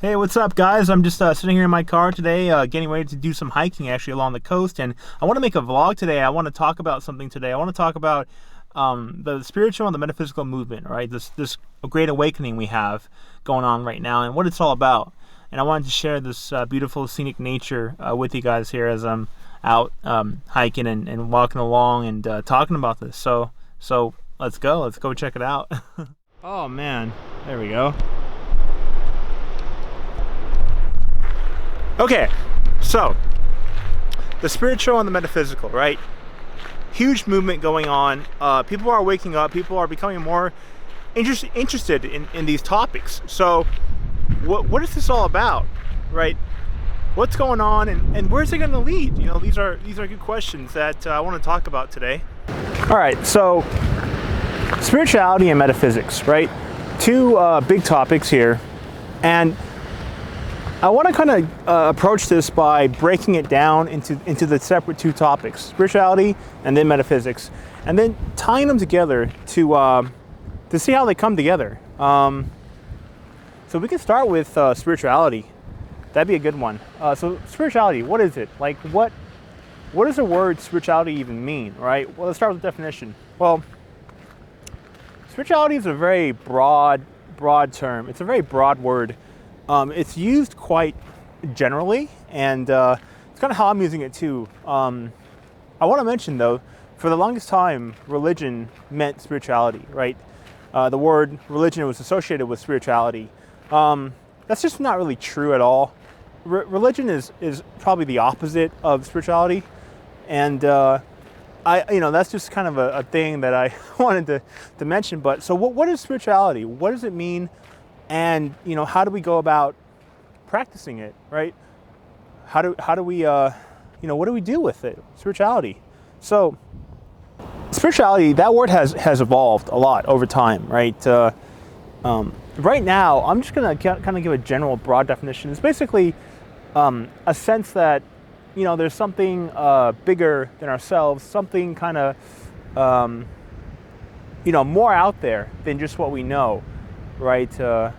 Hey, what's up, guys? I'm just sitting here in my car today, getting ready to do some hiking actually along the coast, and I want to make a vlog today. I want to talk about something today. I want to talk about the spiritual and the metaphysical movement, right? This great awakening we have going on right now, and what it's all about. And I wanted to share this beautiful scenic nature with you guys here as I'm out hiking and walking along and talking about this. So let's go. Let's go check it out. Oh man, there we go. Okay, so the spiritual and the metaphysical, right? Huge movement going on. People are waking up. People are becoming more interested in these topics. So what is this all about, right? What's going on and where's it going to lead? You know, these are good questions that I want to talk about today. All right, so spirituality and metaphysics, right? Two big topics here, and I want to kind of approach this by breaking it down into the separate two topics, spirituality and then metaphysics, and then tying them together to see how they come together. So we can start with spirituality. That'd be a good one. So spirituality, what is it? Like, what does the word spirituality even mean, right? Well, let's start with the definition. Well, spirituality is a very broad term. It's a very broad word. It's used quite generally, and it's kind of how I'm using it too. I want to mention though, for the longest time, religion meant spirituality, right? The word religion was associated with spirituality. That's just not really true at all. Religion is probably the opposite of spirituality, and that's just kind of a thing that I wanted to mention. But so what is spirituality? What does it mean? And how do we go about practicing it, right? How do we what do we do with it? Spirituality. So spirituality, that word has evolved a lot over time, right? Right now, I'm just gonna kind of give a general, broad definition. It's basically a sense that there's something bigger than ourselves, something kind of more out there than just what we know. Right, I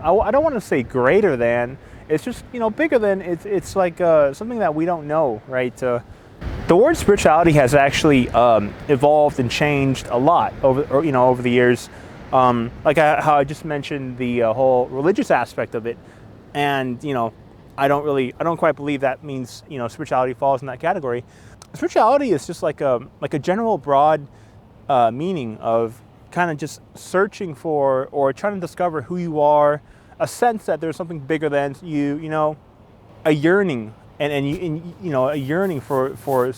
don't want to say greater than. It's just bigger than. It's like something that we don't know, right? The word spirituality has actually evolved and changed a lot over the years. Like how I just mentioned the whole religious aspect of it, and I don't quite believe that means spirituality falls in that category. Spirituality is just like a general broad meaning of kind of just searching for or trying to discover who you are, a sense that there's something bigger than you, a yearning and a yearning for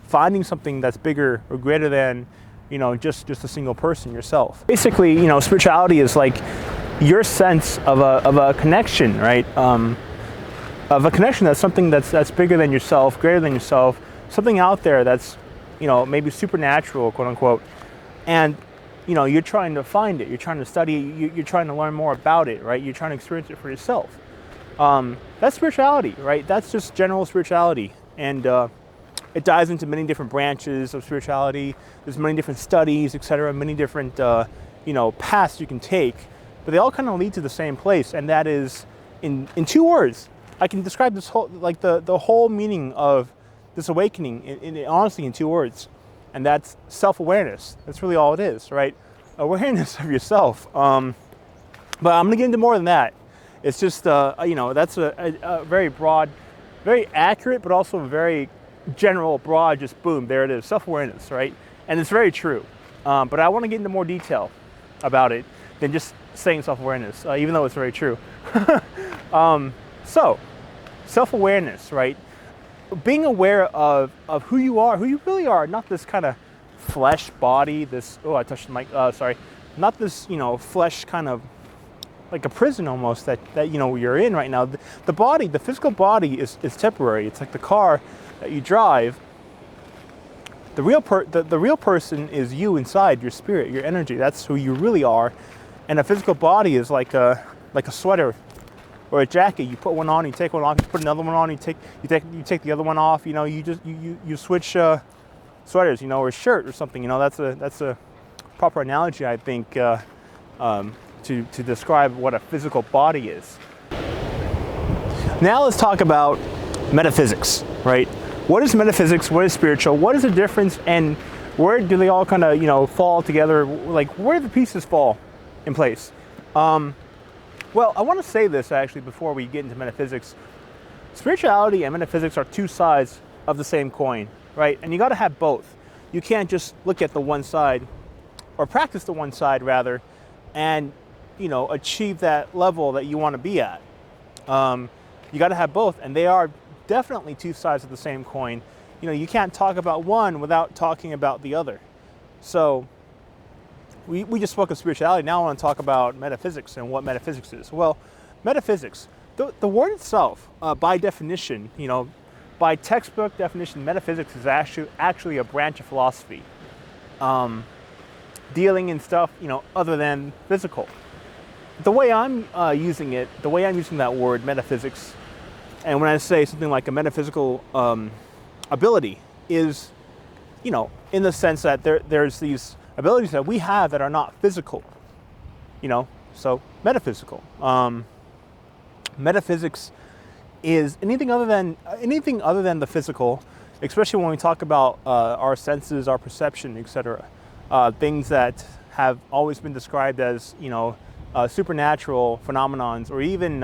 finding something that's bigger or greater than just a single person, yourself. Basically, spirituality is like your sense of a connection, right? Of a connection that's something that's bigger than yourself, greater than yourself, something out there that's maybe supernatural, quote unquote, and you're trying to find it, you're trying to study it, you're trying to learn more about it, right? You're trying to experience it for yourself. That's spirituality, right? That's just general spirituality. And it dives into many different branches of spirituality. There's many different studies, etc., many different, paths you can take. But they all kind of lead to the same place, and that is in two words. I can describe this whole, like the whole meaning of this awakening, honestly, in two words. And that's self-awareness. That's really all it is, right? Awareness of yourself. But I'm gonna get into more than that. It's just, that's a very broad, very accurate, but also very general, broad, just boom, there it is, self-awareness, right? And it's very true. But I wanna get into more detail about it than just saying self-awareness, even though it's very true. So, self-awareness, right? Being aware of who you are, who you really are, not this kind of flesh body, I touched the mic, sorry. Not this, flesh kind of like a prison almost that you're in right now. The body, the physical body is temporary. It's like the car that you drive. The real person is you inside, your spirit, your energy. That's who you really are. And a physical body is like a sweater or a jacket. You put one on, you take one off, you put another one on, you take the other one off. You switch sweaters, or a shirt or something. That's a proper analogy, I think, to describe what a physical body is. Now let's talk about metaphysics, right? What is metaphysics? What is spiritual? What is the difference? And where do they all kind of, fall together? Like, where do the pieces fall in place? Well, I want to say this actually before we get into metaphysics. Spirituality and metaphysics are two sides of the same coin, right? And you got to have both. You can't just look at the one side, or practice the one side rather, and achieve that level that you want to be at. You got to have both, and they are definitely two sides of the same coin. You can't talk about one without talking about the other. So we just spoke of spirituality. Now I want to talk about metaphysics and what metaphysics is. Well, metaphysics, the word itself, by definition, by textbook definition, metaphysics is actually a branch of philosophy, dealing in stuff, other than physical. The way I'm using that word, metaphysics, and when I say something like a metaphysical ability, is, in the sense that there's these abilities that we have that are not physical, so metaphysical. Metaphysics is anything other than the physical, especially when we talk about our senses, our perception, etc. Things that have always been described as, supernatural phenomenons, or even,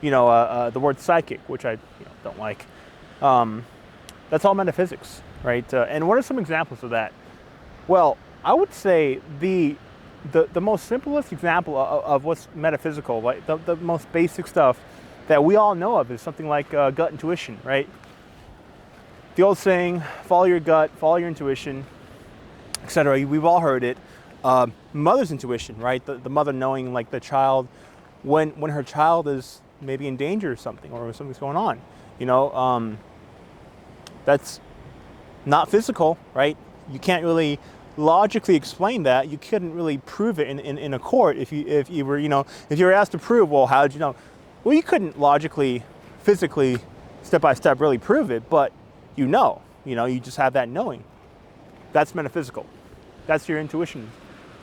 the word psychic, which I don't like. That's all metaphysics, right? And what are some examples of that? Well, I would say the most simplest example of what's metaphysical, like the most basic stuff that we all know of, is something like gut intuition, right? The old saying, follow your gut, follow your intuition, etc. We've all heard it. Mother's intuition, right? The mother knowing, like, the child, when her child is maybe in danger or something, or something's going on. That's not physical, right? You can't really logically explain that. You couldn't really prove it in a court if you were asked to prove, well, how did you know? Well, you couldn't logically, physically, step by step really prove it, but you just have that knowing. That's metaphysical. That's your intuition.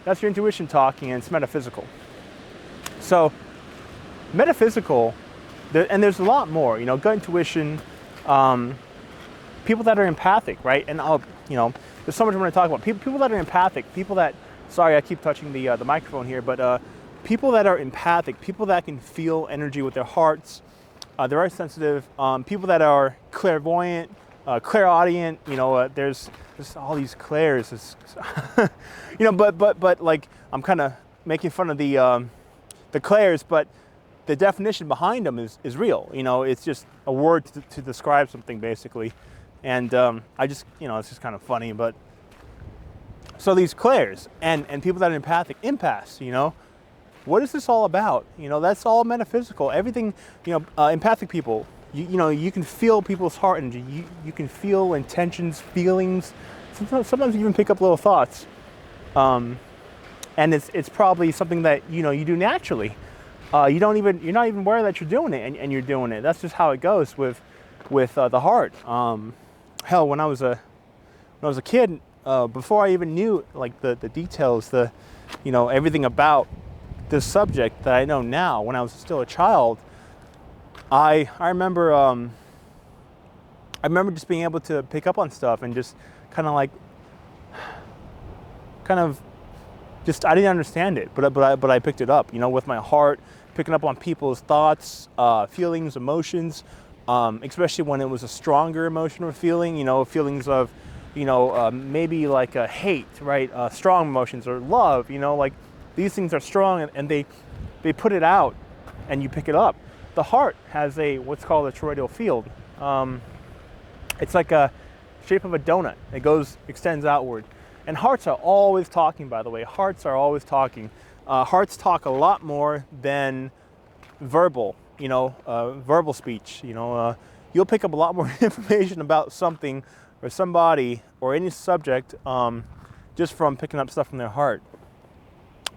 That's your intuition talking, and it's metaphysical. So, metaphysical, and there's a lot more, gut intuition, people that are empathic, right? And there's so much I'm going to talk about. People that are empathic, people that, sorry, I keep touching the microphone here, but people that are empathic, people that can feel energy with their hearts, they're very sensitive. People that are clairvoyant, clairaudient, there's all these clairs, but like, I'm kind of making fun of the clairs, but the definition behind them is real. It's just a word to describe something, basically. And I just, it's just kind of funny. But so these clairs and people that are empathic, empaths, what is this all about? That's all metaphysical. Everything, empathic people, you can feel people's heart energy. You can feel intentions, feelings. Sometimes you even pick up little thoughts. And it's probably something that you do naturally. You're not even aware that you're doing it, and you're doing it. That's just how it goes with the heart. Hell, when I was a kid, before I even knew, like, the details, everything about this subject that I know now, when I was still a child, I remember just being able to pick up on stuff and just kind of just, I didn't understand it, but I picked it up, with my heart, picking up on people's thoughts, feelings, emotions, especially when it was a stronger emotion or feeling, feelings of, maybe like a hate, right? Strong emotions, or love, like, these things are strong, and they put it out, and you pick it up. The heart has what's called a toroidal field. It's like a shape of a donut. It extends outward. And hearts are always talking, by the way. Hearts are always talking. Hearts talk a lot more than verbal, verbal speech. You'll pick up a lot more information about something or somebody or any subject just from picking up stuff from their heart,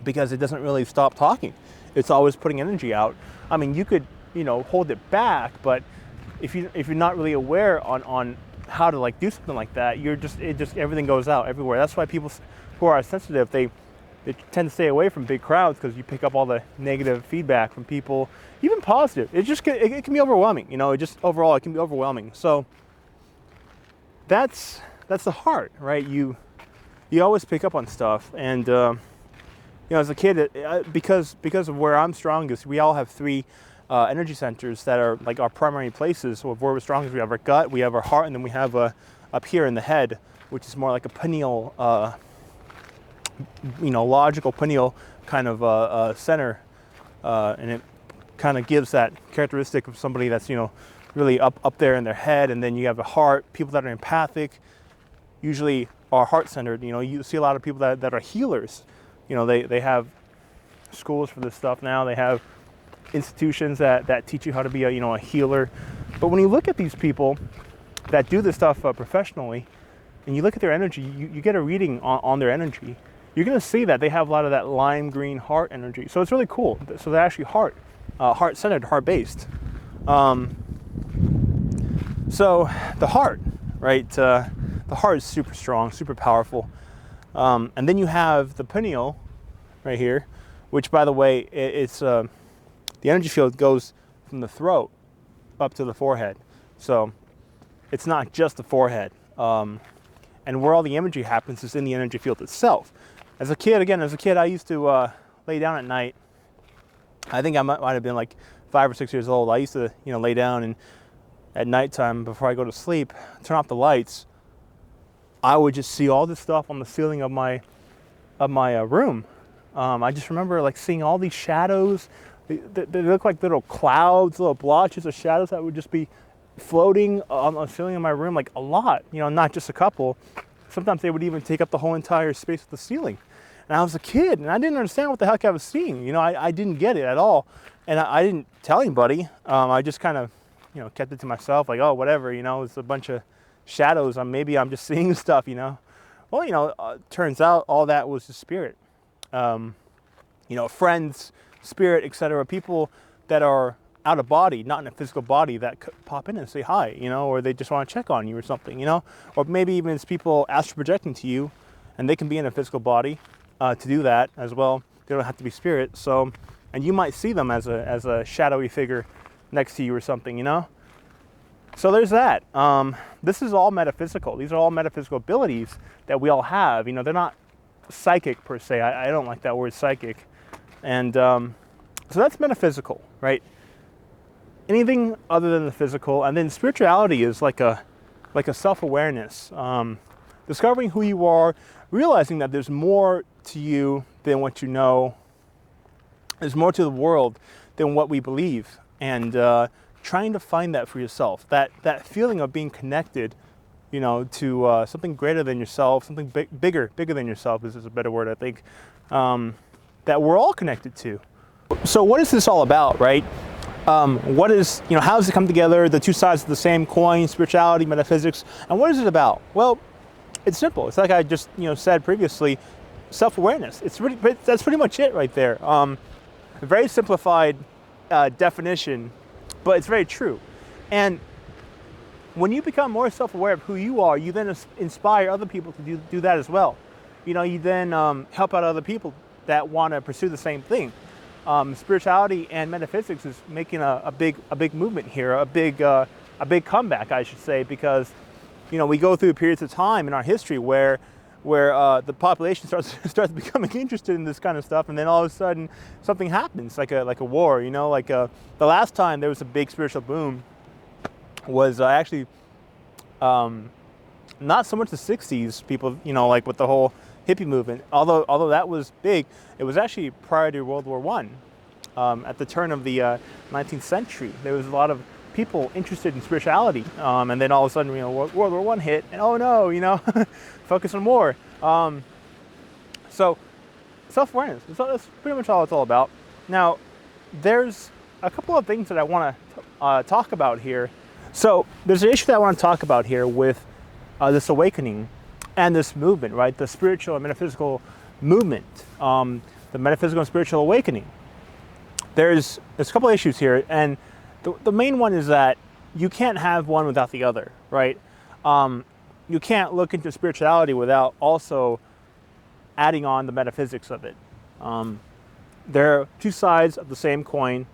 because it doesn't really stop talking. It's always putting energy out. I mean, you could, hold it back, but if you're not really aware on how to, like, do something like that, everything goes out everywhere. That's why people who are sensitive, they they tend to stay away from big crowds because you pick up all the negative feedback from people, even positive. It can be overwhelming, you know. It just overall it can be overwhelming. So that's the heart, right? You always pick up on stuff, and you know, as a kid, because of where I'm strongest, we all have three energy centers that are like our primary places of where we're strongest. We have our gut, we have our heart, and then we have up here in the head, which is more like a pineal, you know, logical pineal kind of center, and it kind of gives that characteristic of somebody that's, you know, really up there in their head. And then you have the heart. People that are empathic usually are heart-centered. You know, you see a lot of people that are healers. You know, they have schools for this stuff now. They have institutions that teach you how to be a healer. But when you look at these people that do this stuff professionally, and you look at their energy, you get a reading on their energy. You're going to see that they have a lot of that lime green heart energy. So it's really cool. So they're actually heart-centered, heart-based. So the heart, right? The heart is super strong, super powerful. And then you have the pineal right here, which, by the way, it's the energy field goes from the throat up to the forehead. So it's not just the forehead. And where all the energy happens is in the energy field itself. As a kid, I used to lay down at night. I think I might have been like 5 or 6 years old. I used to, you know, lay down, and at nighttime before I go to sleep, turn off the lights. I would just see all this stuff on the ceiling of my room. I just remember like seeing all these shadows. They look like little clouds, little blotches of shadows that would just be floating on the ceiling of my room, like a lot, you know, not just a couple. Sometimes they would even take up the whole entire space of the ceiling. And I was a kid, and I didn't understand what the heck I was seeing. You know, I didn't get it at all. And I didn't tell anybody. I just kind of, you know, kept it to myself, like, oh, whatever, you know, it's a bunch of shadows. Maybe I'm just seeing stuff, you know. Well, you know, turns out all that was the spirit. You know, friends, spirit, etc. People that are out of body, not in a physical body, that pop in and say hi, you know, or they just want to check on you or something, you know. Or maybe even it's people astral projecting to you, and they can be in a physical body to do that as well. They don't have to be spirit. So, and you might see them as a shadowy figure next to you or something, you know. So there's that. This is all metaphysical. These are all metaphysical abilities that we all have. You know, they're not psychic per se. I don't like that word psychic. And so that's metaphysical, right? Anything other than the physical. And then spirituality is like a self-awareness. Discovering who you are, realizing that there's more to you than what you know. There's more to the world than what we believe. And trying to find that for yourself. That feeling of being connected, you know, to something greater than yourself, something bigger than yourself is a better word, I think, that we're all connected to. So what is this all about, right? What is, you know, how does it come together? The two sides of the same coin, spirituality, metaphysics, and what is it about? Well, it's simple. It's like I just, you know, said previously, self-awareness. That's pretty much it right there. A very simplified definition, but it's very true. And when you become more self-aware of who you are, you then inspire other people to do that as well. You know, you then help out other people that want to pursue the same thing. Spirituality and metaphysics is making a big movement here, a big comeback, I should say, because, you know, we go through periods of time in our history where the population starts becoming interested in this kind of stuff, and then all of a sudden something happens, like a war. You know, like the last time there was a big spiritual boom was actually not so much the 60s. People, you know, like with the whole hippie movement. Although that was big, it was actually prior to World War I. At the turn of the 19th century, there was a lot of people interested in spirituality, and then all of a sudden, you know, World War I hit, and oh no, you know, focus on war. So self-awareness, that's pretty much all it's all about. Now, there's a couple of things that I want to talk about here. So there's an issue that I want to talk about here with this awakening and this movement, right? The spiritual and metaphysical movement, the metaphysical and spiritual awakening. There's a couple of issues here, and the main one is that you can't have one without the other, right? You can't look into spirituality without also adding on the metaphysics of it. There are two sides of the same coin,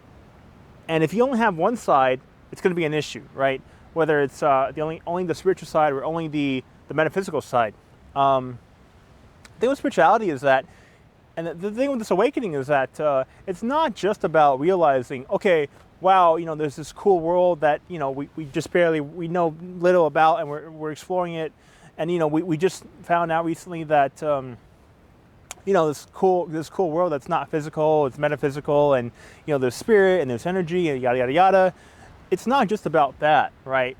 and if you only have one side, it's going to be an issue, right? Whether it's only the spiritual side or only the metaphysical side. The thing with spirituality is that, and the thing with this awakening is that it's not just about realizing, okay, wow, there's this cool world that we just we know little about, and we're exploring it, and we just found out recently that this cool world that's not physical, it's metaphysical, and there's spirit and there's energy and yada yada yada. It's not just about that, right?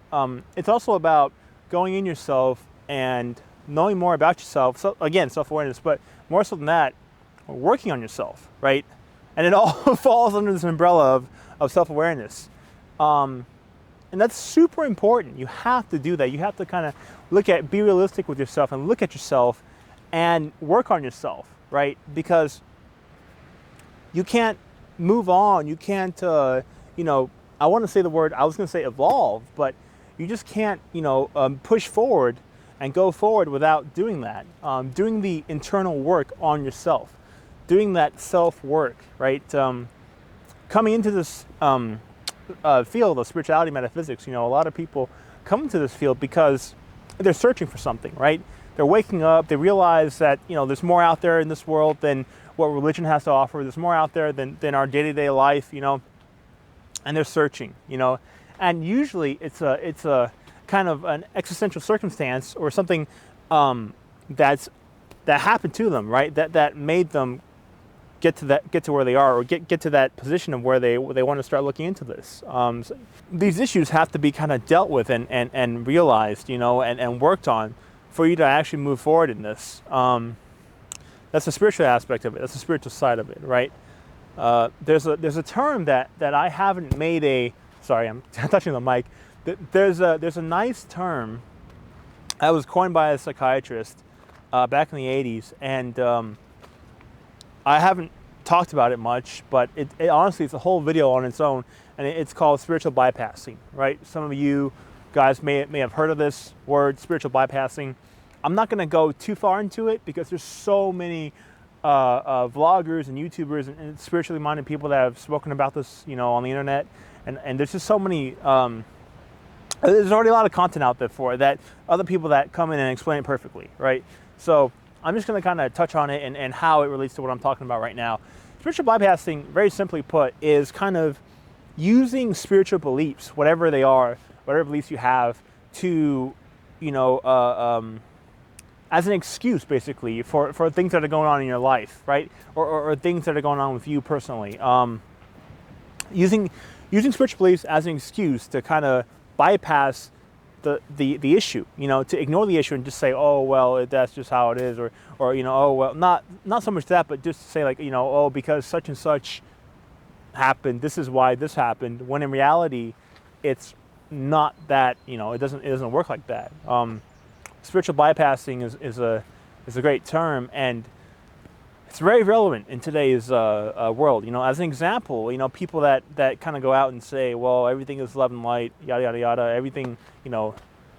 It's also about going in yourself and knowing more about yourself. So again, self-awareness, but more so than that, working on yourself, right? And it all falls under this umbrella of self-awareness. And that's super important. You have to do that. You have to kind of be realistic with yourself and look at yourself and work on yourself, right? Because you can't move on. You can't, I want to say the word, I was going to say evolve, but you just can't, push forward and go forward without doing that. Doing the internal work on yourself, doing that self-work, right? Coming into this field of spirituality, metaphysics, a lot of people come into this field because they're searching for something, right? They're waking up, they realize that, there's more out there in this world than what religion has to offer. There's more out there than our day-to-day life, and they're searching, and usually it's a kind of an existential circumstance or something that happened to them, right? That made them get to where they are, or get to that position of where they want to start looking into this. So these issues have to be kind of dealt with and realized, and worked on for you to actually move forward in this. That's the spiritual aspect of it. That's the spiritual side of it, right? There's a term that I haven't made a. Sorry, I'm touching the mic. There's a nice term that was coined by a psychiatrist back in the 80s, and I haven't talked about it much, but it honestly, it's a whole video on its own, and it's called spiritual bypassing, right? Some of you guys may have heard of this word, spiritual bypassing. I'm not going to go too far into it because there's so many vloggers and YouTubers and spiritually minded people that have spoken about this, on the internet, and there's just so many. There's already a lot of content out there for it, that other people that come in and explain it perfectly, right? So I'm just going to kind of touch on it and how it relates to what I'm talking about right now. Spiritual bypassing, very simply put, is kind of using spiritual beliefs, whatever they are, whatever beliefs you have, to, as an excuse, basically, for things that are going on in your life, right? Or things that are going on with you personally. Using spiritual beliefs as an excuse to kind of bypass the issue, to ignore the issue and just say, oh, well, that's just how it is, or oh, well, not so much that, but just to say, like, oh, because such and such happened, this is why this happened, when in reality, it's not that, it doesn't work like that. Spiritual bypassing is a great term, and it's very relevant in today's world. As an example, people that kind of go out and say, well, everything is love and light, yada yada yada. Everything,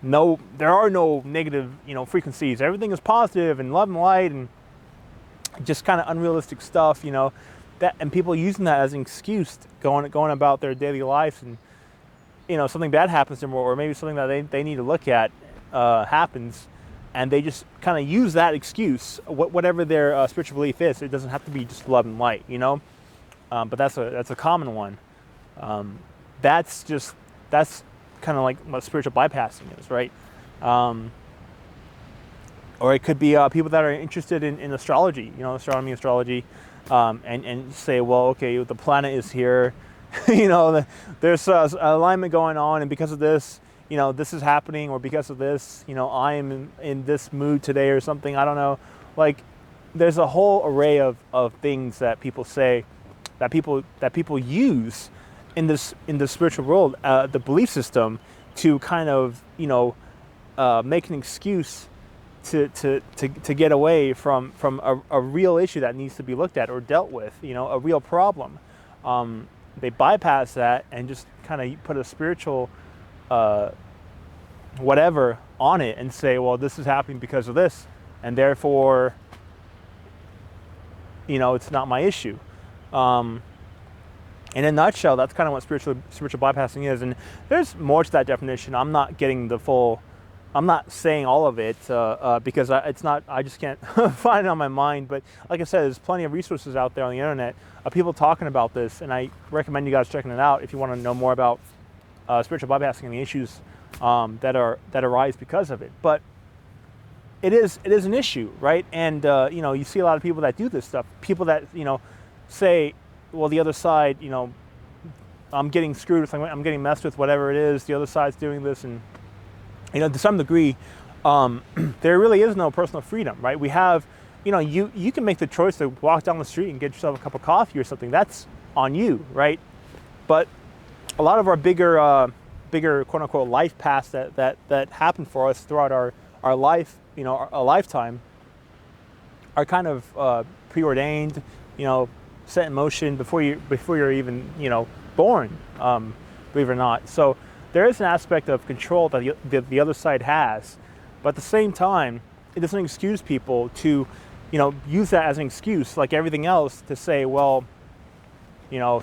no, there are no negative, frequencies. Everything is positive and love and light, and just kind of unrealistic stuff. That, and people using that as an excuse, going about their daily lives, and something bad happens to them, or maybe something that they need to look at happens. And they just kind of use that excuse, whatever their spiritual belief is. It doesn't have to be just love and light, But that's a common one. That's kind of like what spiritual bypassing is, right? Or it could be people that are interested in astrology, astronomy, astrology, and say, well, okay, the planet is here, there's alignment going on, and because of this, this is happening, or because of this, I am in this mood today or something. I don't know. Like, there's a whole array of things that people say, that people use in the spiritual world, the belief system, to kind of, make an excuse to get away from a real issue that needs to be looked at or dealt with, a real problem. They bypass that and just kind of put a spiritual whatever on it and say, well, this is happening because of this, and therefore it's not my issue. In a nutshell, that's kind of what spiritual bypassing is. And there's more to that definition. I'm not saying all of it because I just can't find it on my mind. But like I said, there's plenty of resources out there on the internet of people talking about this, and I recommend you guys checking it out if you want to know more about spiritual bypassing and the issues that arise because of it. But it is an issue, right? And you see a lot of people that do this stuff. People that say, well, the other side, I'm getting screwed with, I'm getting messed with, whatever it is. The other side's doing this, and to some degree, there really is no personal freedom, right? We have, you can make the choice to walk down the street and get yourself a cup of coffee or something. That's on you, right? But a lot of our bigger quote unquote life paths that happen for us throughout our life, our lifetime, are kind of preordained, set in motion before you're even born, believe it or not. So there is an aspect of control that the other side has, but at the same time, it doesn't excuse people to use that as an excuse, like everything else, to say, well,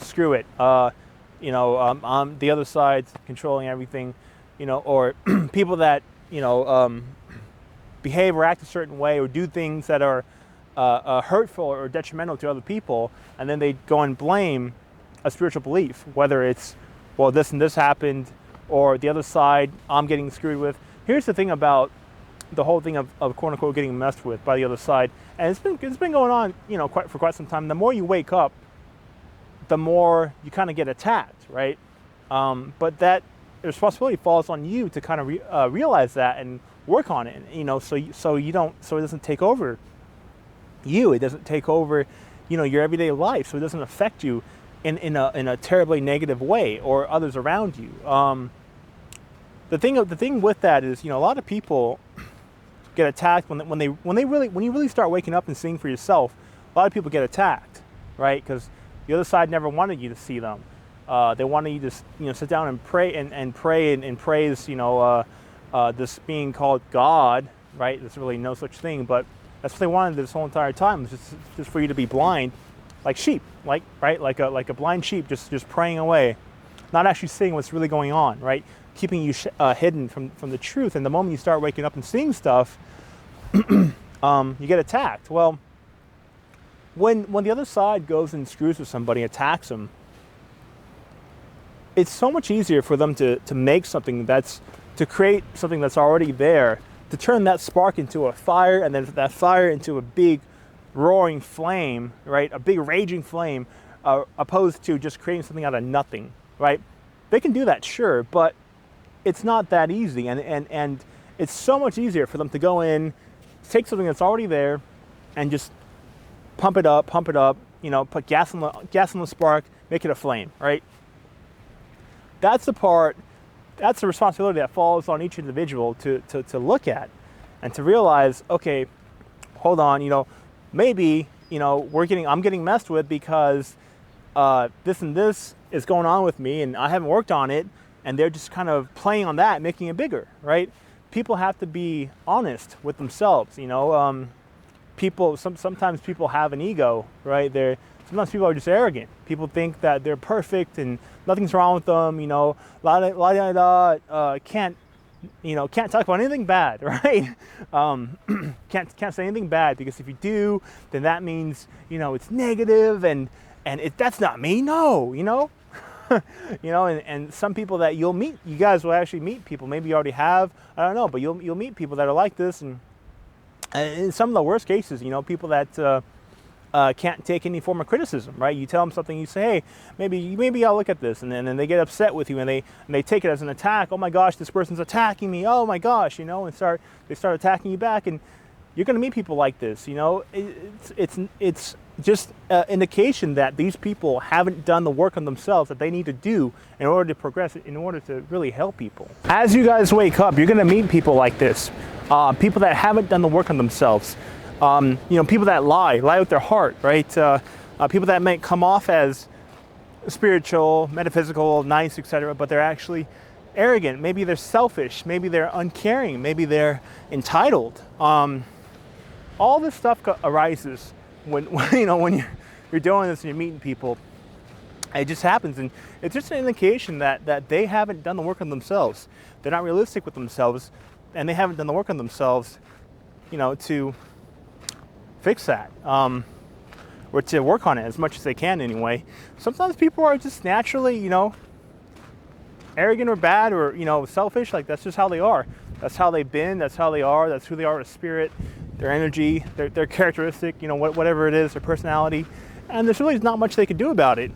screw it, the other side's controlling everything, or people that behave or act a certain way or do things that are hurtful or detrimental to other people, and then they go and blame a spiritual belief, whether it's, well, this and this happened, or the other side I'm getting screwed with. Here's the thing about the whole thing of quote unquote getting messed with by the other side, and it's been going on for quite some time. The more you wake up, the more you kind of get attacked, right? But that responsibility falls on you to kind of realize that and work on it, so it doesn't take over you. It doesn't take over, your everyday life, so it doesn't affect you in a terribly negative way or others around you. The thing with that is, a lot of people get attacked when you really start waking up and seeing for yourself. A lot of people get attacked, right? Because the other side never wanted you to see them. They wanted you to sit down and pray and praise this being called God, right? There's really no such thing, but that's what they wanted this whole entire time, just for you to be blind, like sheep, like a blind sheep, just praying away, not actually seeing what's really going on, right? Keeping you hidden from the truth. And the moment you start waking up and seeing stuff, you get attacked. Well, when the other side goes and screws with somebody, attacks them, it's so much easier for them to make something to create something that's already there, to turn that spark into a fire, and then that fire into a big roaring flame, right? A big raging flame, opposed to just creating something out of nothing, right? They can do that, sure, but it's not that easy, and it's so much easier for them to go in, take something that's already there, and just pump it up, put gas on the spark, make it a flame, right? That's the responsibility that falls on each individual to look at and to realize, okay, hold on, maybe, I'm getting messed with because this and this is going on with me and I haven't worked on it, and they're just kind of playing on that, making it bigger, right? People have to be honest with themselves, sometimes people have an ego, right? Sometimes people are just arrogant. People think that they're perfect and nothing's wrong with them, can't talk about anything bad, right? Can't say anything bad, because if you do, then that means, it's negative, and that's not me, no, and some people that you'll meet, you guys will actually meet people, maybe you already have, I don't know, but you'll meet people that are like this, and in some of the worst cases, people that can't take any form of criticism, right? You tell them something, you say, hey, maybe I'll look at this, and then they get upset with you, and they take it as an attack. Oh my gosh, this person's attacking me. Oh my gosh, and they start attacking you back, and you're going to meet people like this. It's just an indication that these people haven't done the work on themselves that they need to do in order to progress, in order to really help people. As you guys wake up, you're going to meet people like this, people that haven't done the work on themselves. People that lie with their heart, right? People that may come off as spiritual, metaphysical, nice, etc., but they're actually arrogant. Maybe they're selfish. Maybe they're uncaring. Maybe they're entitled. All this stuff arises when you're doing this and you're meeting people, it just happens, and it's just an indication that they haven't done the work on themselves. They're not realistic with themselves, and they haven't done the work on themselves, to fix that, or to work on it as much as they can anyway. Sometimes people are just naturally, arrogant or bad or, selfish. Like, that's just how they are. That's how they've been. That's how they are. That's who they are with spirit, their energy, their characteristic, whatever it is, their personality. And there's really not much they can do about it.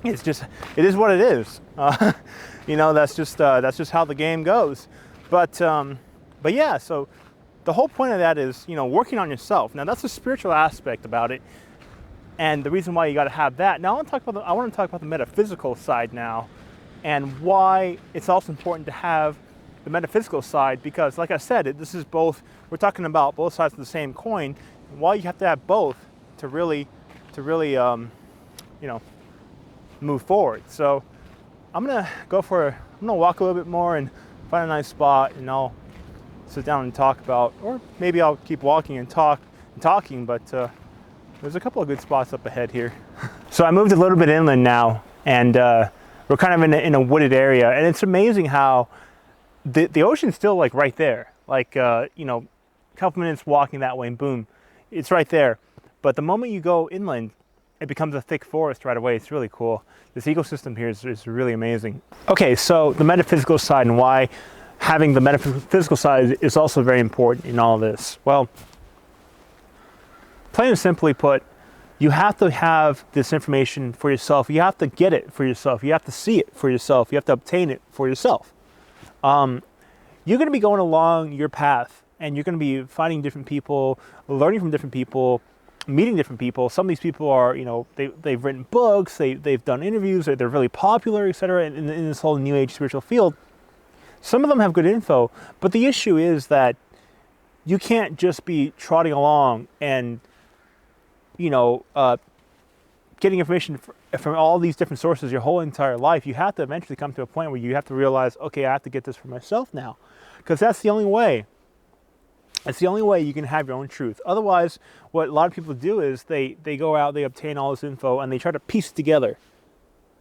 It is what it is. That's just how the game goes. But yeah, so the whole point of that is, working on yourself. Now, that's the spiritual aspect about it, and the reason why you got to have that. Now, I want to talk about the metaphysical side now, and why it's also important to have the metaphysical side, because, like I said, this is both. We're talking about both sides of the same coin. Why you have to have both to really, move forward. So I'm gonna walk a little bit more and find a nice spot, and I'll sit down and talk about, or maybe I'll keep walking and talking, but there's a couple of good spots up ahead here. So I moved a little bit inland now, and we're kind of in a wooded area, and it's amazing how the ocean's still like right there, like a couple minutes walking that way, and boom, it's right there. But the moment you go inland, it becomes a thick forest right away. It's really cool. This ecosystem here is really amazing. Okay, so the metaphysical side, and why having the metaphysical side is also very important in all this. Well, plain and simply put, you have to have this information for yourself. You have to get it for yourself. You have to see it for yourself. You have to obtain it for yourself. You're going to be going along your path, and you're going to be finding different people, learning from different people, meeting different people. Some of these people are, they've written books, they've done interviews, they're really popular, etc. In this whole New Age spiritual field. Some of them have good info, but the issue is that you can't just be trotting along and, getting information from all these different sources your whole entire life. You have to eventually come to a point where you have to realize, okay, I have to get this for myself now, because that's the only way. It's the only way you can have your own truth. Otherwise, what a lot of people do is they go out, they obtain all this info, and they try to piece it together.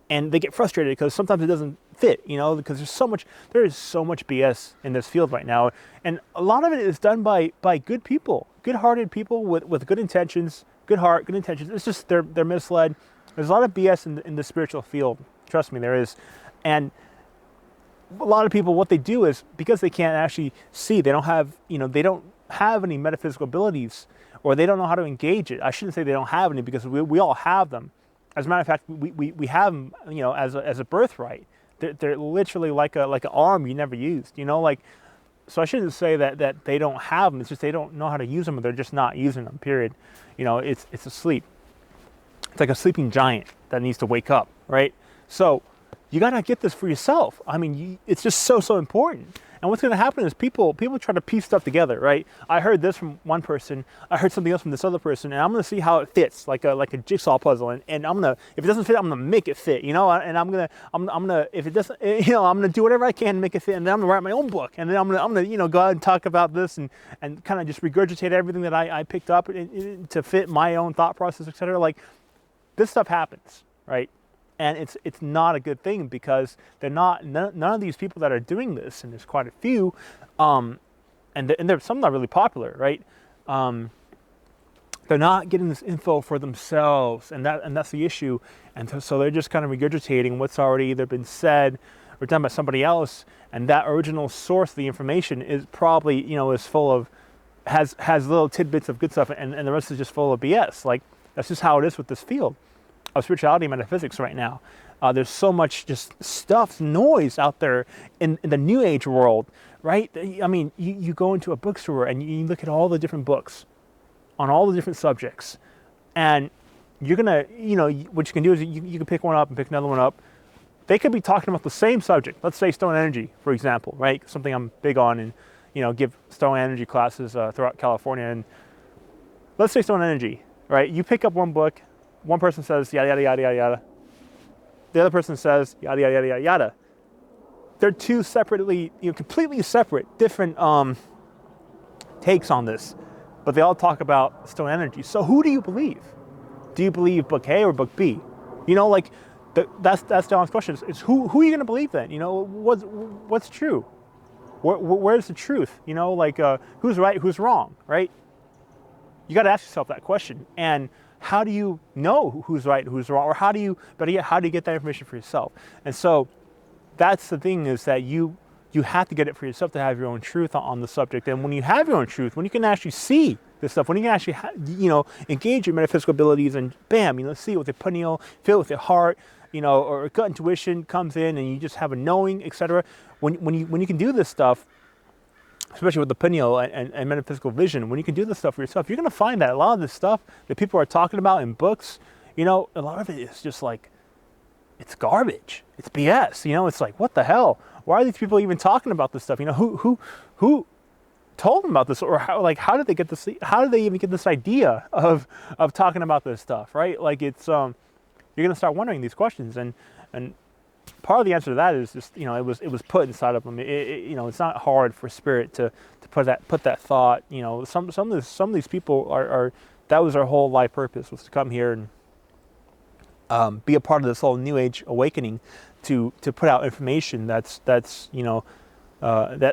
And they get frustrated because sometimes it doesn't fit, because there is so much BS in this field right now. And a lot of it is done by good people, good-hearted people with good intentions, good heart, good intentions. It's just they're misled. There's a lot of BS in the spiritual field. Trust me, there is. And a lot of people, what they do is, because they can't actually see, they don't have any metaphysical abilities, or they don't know how to engage it. I shouldn't say they don't have any, because we all have them. As a matter of fact, we have them, as a birthright. They're literally like an arm you never used, So I shouldn't say that they don't have them. It's just they don't know how to use them, or they're just not using them. Period. It's asleep. It's like a sleeping giant that needs to wake up, right? So you gotta get this for yourself. I mean, it's just so important. And what's going to happen is people try to piece stuff together, right? I heard this from one person, I heard something else from this other person, and I'm going to see how it fits, like a jigsaw puzzle. And I'm gonna, if it doesn't fit, I'm gonna make it fit, And I'm gonna, if it doesn't, I'm gonna do whatever I can to make it fit, and then I'm gonna write my own book, and then I'm gonna go out and talk about this and kind of just regurgitate everything that I picked up to fit my own thought process, etc. Like, this stuff happens, right? And it's not a good thing, because none of these people that are doing this, and there's quite a few, and there's some that are really popular, right? They're not getting this info for themselves, and that's the issue. And so they're just kind of regurgitating what's already either been said or done by somebody else, and that original source of the information is probably is full of has little tidbits of good stuff, and the rest is just full of BS. Like, that's just how it is with this field of spirituality and metaphysics right now. There's so much just stuff, noise out there in the New Age world, right? I mean, you go into a bookstore and you look at all the different books on all the different subjects, and you're gonna, what you can do is you can pick one up and pick another one up. They could be talking about the same subject. Let's say stone energy, for example, right? Something I'm big on, and give stone energy classes throughout California. And let's say stone energy, right? You pick up one book. One person says yada yada yada yada yada. The other person says yada yada yada yada yada. They're two separately, completely separate, different takes on this. but they all talk about stone energy. So who do you believe? Do you believe book A or book B? You know, like that's the honest question. Is who are you going to believe then? You know, what's true? Where's the truth? You know, like who's right, who's wrong, right? You got to ask yourself that question. And how do you know who's right and who's wrong? Or how do you get that information for yourself? And so that's the thing, is that you have to get it for yourself to have your own truth on the subject. And when you have your own truth, when you can actually see this stuff, when you can actually, engage your metaphysical abilities and bam, see it with your pineal, feel it with your heart, or gut intuition comes in and you just have a knowing, etc. When you can do this stuff, especially with the pineal and metaphysical vision, when you can do this stuff for yourself, you're going to find that a lot of this stuff that people are talking about in books, a lot of it is just like, it's garbage. It's BS. It's like, what the hell? Why are these people even talking about this stuff? Who told them about this, or how did they get this? How did they even get this idea of talking about this stuff? Right? Like it's you're going to start wondering these questions, and part of the answer to that is just it was put inside of them. It's not hard for spirit to put that thought. Some of these people are that was their whole life purpose, was to come here and be a part of this whole New Age awakening, to put out information that's that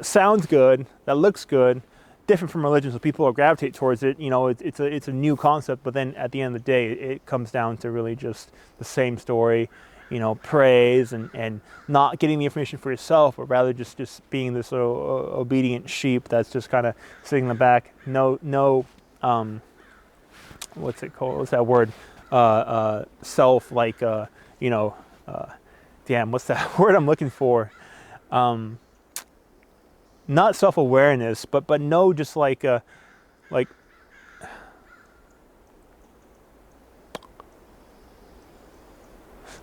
sounds good, that looks good, different from religion, so people will gravitate towards it. It's a new concept, but then at the end of the day, it comes down to really just the same story. Praise and not getting the information for yourself, but rather just being this little obedient sheep that's just kind of sitting in the back. No, what's it called? What's that word? Self, like, damn, what's that word I'm looking for? Not self-awareness, but no, just like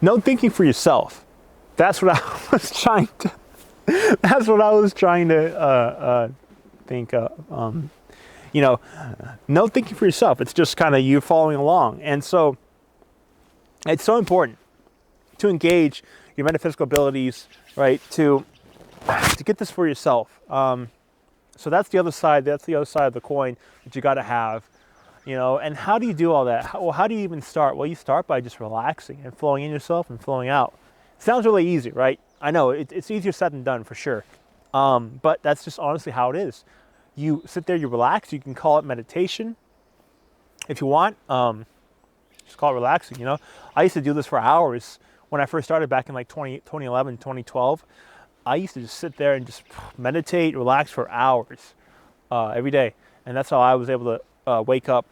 no thinking for yourself. That's what I was trying to. That's what I was trying to think of. No thinking for yourself. It's just kind of you following along, and so it's so important to engage your metaphysical abilities, right? To get this for yourself. So that's the other side. That's the other side of the coin that you got to have. And how do you do all that? How do you even start? Well, you start by just relaxing and flowing in yourself and flowing out. Sounds really easy, right? I know it's easier said than done, for sure. But that's just honestly how it is. You sit there, you relax. You can call it meditation if you want. Just call it relaxing, I used to do this for hours when I first started back in like 2011, 2012. I used to just sit there and just meditate, relax for hours every day. And that's how I was able to wake up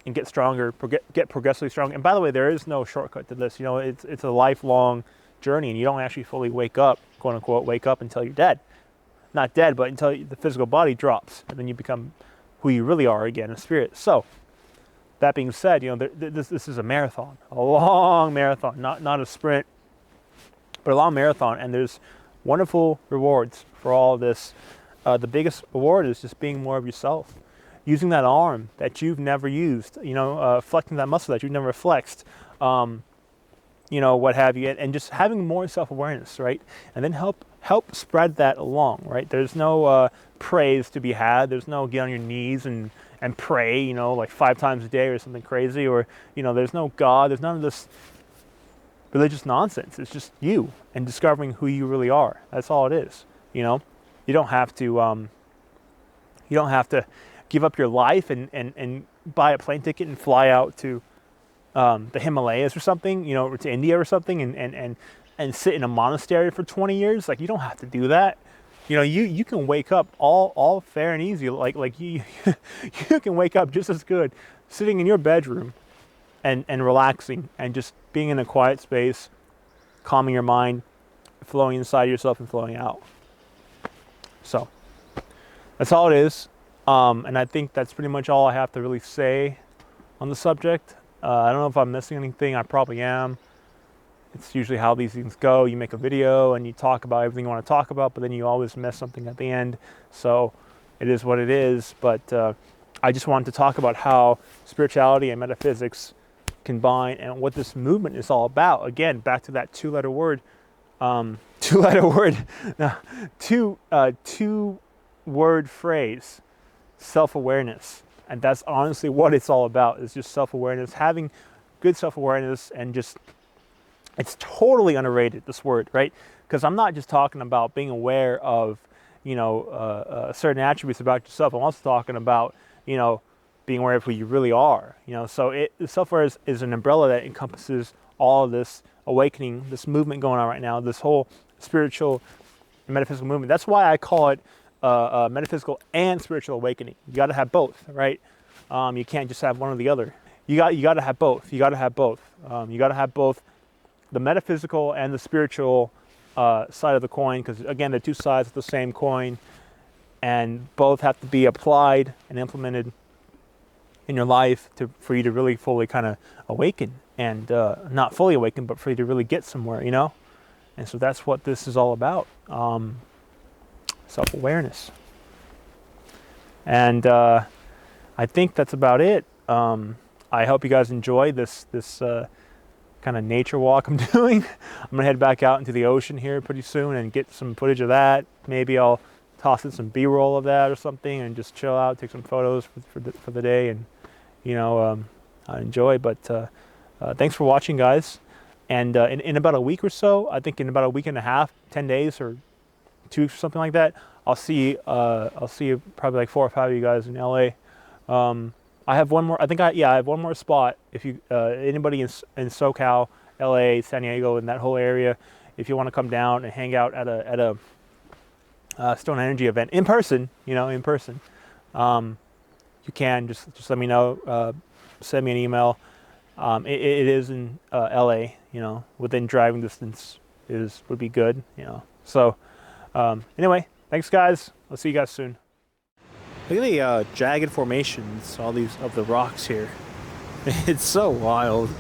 and get stronger, get progressively strong. And by the way, there is no shortcut to this. It's a lifelong journey, and you don't actually fully wake up, quote unquote, wake up until you're dead. Not dead, but until the physical body drops, and then you become who you really are again, a spirit. So that being said, this is a marathon, a long marathon, not a sprint, but a long marathon. And there's wonderful rewards for all of this. The biggest reward is just being more of yourself. Using that arm that you've never used, flexing that muscle that you've never flexed, what have you, and just having more self-awareness, right? And then help spread that along, right? There's no praise to be had. There's no get on your knees and pray, like 5 times a day or something crazy, or, there's no God. There's none of this religious nonsense. It's just you and discovering who you really are. That's all it is, You don't have to, give up your life and buy a plane ticket and fly out to the Himalayas or something, or to India or something, and sit in a monastery for 20 years. Like, you don't have to do that. You can wake up all fair and easy. Like you you can wake up just as good sitting in your bedroom and relaxing and just being in a quiet space, calming your mind, flowing inside yourself and flowing out. So that's all it is. And I think that's pretty much all I have to really say on the subject. I don't know if I'm missing anything. I probably am. It's usually how these things go. You make a video and you talk about everything you want to talk about, but then you always miss something at the end. So it is what it is. But I just wanted to talk about how spirituality and metaphysics combine and what this movement is all about. Again, back to that two-word phrase, self-awareness. And that's honestly what it's all about. It's just self-awareness, having good self-awareness, and just, it's totally underrated, this word, right? Because I'm not just talking about being aware of, you know, certain attributes about yourself. I'm also talking about, you know, being aware of who you really are, you know. So self-awareness is an umbrella that encompasses all of this awakening, this movement going on right now, this whole spiritual and metaphysical movement. That's why I call it metaphysical and spiritual awakening. You got to have both, right? You can't just have one or the other. You got to have both. You got to have both. You got to have both the metaphysical and the spiritual side of the coin, because again, they're two sides of the same coin, and both have to be applied and implemented in your life for you to really fully kind of awaken, and not fully awaken, but for you to really get somewhere, you know. And so that's what this is all about, self-awareness. And I think that's about it. I hope you guys enjoy this kind of nature walk I'm doing. I'm gonna head back out into the ocean here pretty soon and get some footage of that. Maybe I'll toss in some B-roll of that or something and just chill out, take some photos for the day, and you know, enjoy. But thanks for watching, guys. And in about a week or so, I think in about a week and a half, 10 days or 2 weeks or something like that, I'll see probably like 4 or 5 of you guys in LA. I have one more. I have one more spot. If you anybody in SoCal, LA, San Diego, in that whole area, if you want to come down and hang out at a Stone Energy event in person, you know, in person, you can just let me know. Send me an email. It is in LA, you know, within driving distance would be good, you know. So anyway, thanks guys. I'll see you guys soon. Look at the jagged formations, all these of the rocks here. It's so wild.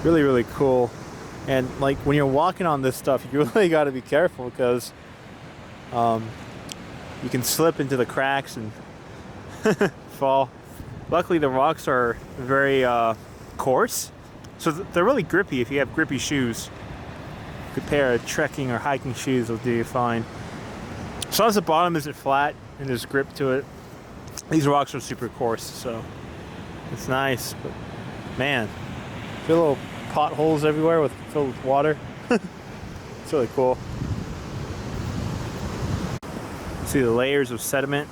Really, really cool. And like when you're walking on this stuff, you really got to be careful, because you can slip into the cracks and fall. Luckily the rocks are very coarse, so they're really grippy. If you have grippy shoes, a good pair of trekking or hiking shoes will do you fine. As long as the bottom isn't flat and there's grip to it. These rocks are super coarse, so it's nice. But man, feel little potholes everywhere filled with water. It's really cool. See the layers of sediment.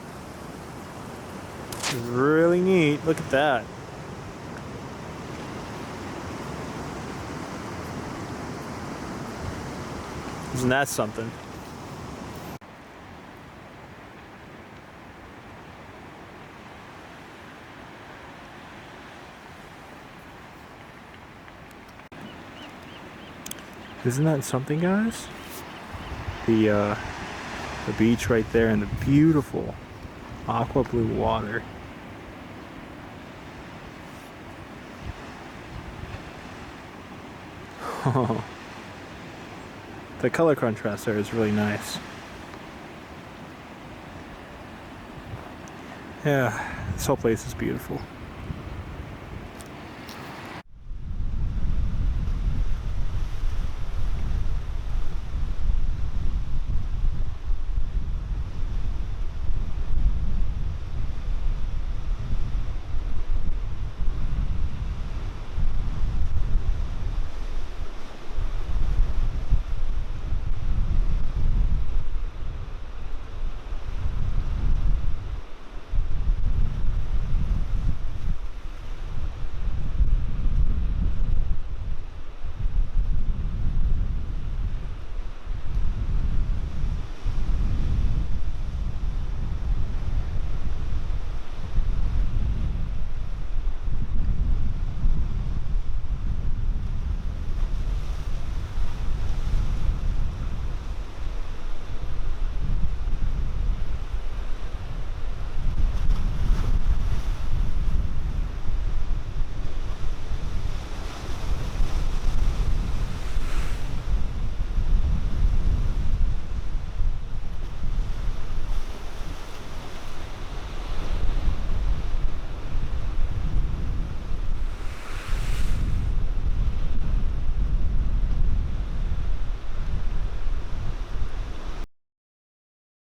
It's really neat. Look at that. Isn't that something? Isn't that something, guys? The beach right there and the beautiful aqua blue water. The color contrast there is really nice. Yeah, this whole place is beautiful.